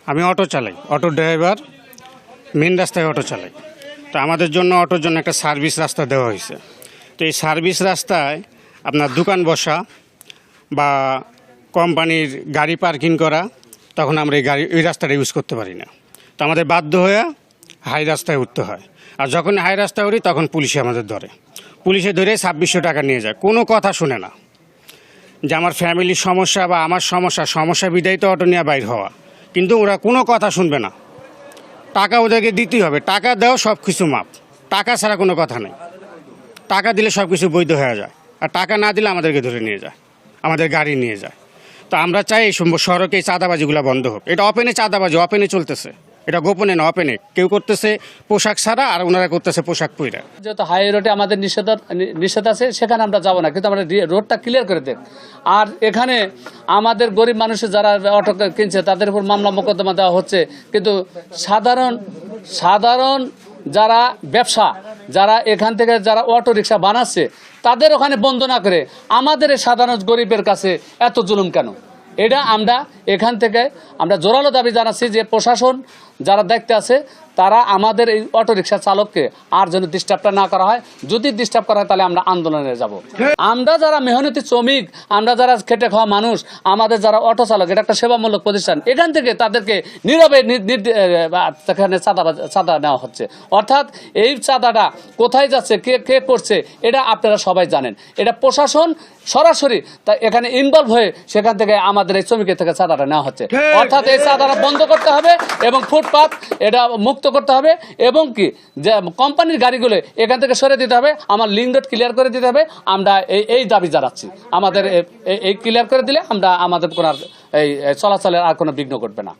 আমি অটো চালাই, auto driver, main রাস্তায় অটো চালাই। তো আমাদের জন্য অটোর জন্য একটা সার্ভিস রাস্তা দেওয়া হয়েছে। তো এই সার্ভিস রাস্তায় আপনার দোকান বসা বা কোম্পানির গাড়ি পার্কিং করা, তখন আমরা এই রাস্তাটা ইউজ করতে পারি না। তো আমাদের বাধ্য হয়ে হাই রাস্তায় উঠতে হয়। আর যখন হাই রাস্তায় উঠি তখন পুলিশে আমাদের ধরে, পুলিশে ধরে 2600 টাকা নিয়ে যায়, কোনো কথা শুনে না যে আমার ফ্যামিলির সমস্যা বা আমার সমস্যা বিদায়িত অটো নিয়ে বাইর হওয়া, কিন্তু ওরা কোনো কথা শুনবে না। টাকা ওদেরকে দিতেই হবে, টাকা দেও সব কিছু মাপ, টাকা ছাড়া কোনো কথা নেই। টাকা দিলে সব কিছু বৈধ হয়ে যায়, আর টাকা না দিলে আমাদেরকে ধরে নিয়ে যায়, আমাদের গাড়ি নিয়ে যায়। তো আমরা চাই এই সড়কে এই চাঁদাবাজিগুলো বন্ধ হোক। এটা ওপেনে চাঁদাবাজি, ওপেনে চলতেছে, এটা গোপনে না, ওপেনে কেউ করতেছে পোশাক ছাড়া, আর ওনারা করতেছে পোশাক পইরা। যেহেতু হাই রোডে আমাদের নিষেধ আছে, সেখানে আমরা যাব না, কিন্তু আমরা রোডটা ক্লিয়ার করে দেব। আর এখানে আমাদের গরিব মানুষের যারা অটো কিনছে তাদের উপর মামলা মোকদ্দমা দেওয়া হচ্ছে, কিন্তু সাধারণ যারা ব্যবসা, যারা এখান থেকে যারা অটো রিক্সা বানাচ্ছে তাদের ওখানে বন্ধ না করে আমাদের এই সাধারণ গরিবের কাছে এত জুলুম কেন? এটা আমরা এখান থেকে আমরা জোরালো দাবি জানাচ্ছি যে প্রশাসন যারা দেখতে আছে তারা আমাদের এই অটোরিকশা চালককে আর যেন ডিস্টার্বটা না করা হয়। যদি ডিস্টার্ব করা হয় তাহলে আমরা আন্দোলনে যাব। আমরা যারা মেহনতি শ্রমিক, আমরা যারা খেটে খাওয়া মানুষ, আমাদের যারা অটো চালক, এটা একটা সেবামূলক প্রতিষ্ঠান, এখান থেকে তাদেরকে নীরবে সেখানে চাঁদা নেওয়া হচ্ছে। অর্থাৎ এই চাঁদাটা কোথায় যাচ্ছে, কে করছে, এটা আপনারা সবাই জানেন। এটা প্রশাসন সরাসরি এখানে ইনভলভ হয়ে সেখান থেকে আমাদের এই শ্রমিকের থেকে চাঁদাটা নেওয়া হচ্ছে। অর্থাৎ এই চাঁদাটা বন্ধ করতে হবে এবং ফুটপাত এটা মুক্ত করতে হবে, এবং কি যে কোম্পানির গাড়িগুলো এখান থেকে সরে দিতে হবে, আমার লিঙ্ক রোড ক্লিয়ার করে দিতে হবে। আমরা এই দাবি জানাচ্ছি, আমাদের এই ক্লিয়ার করে দিলে আমরা আমাদের কোনো এই চলাচলের আর কোনো বিঘ্ন ঘটবে না।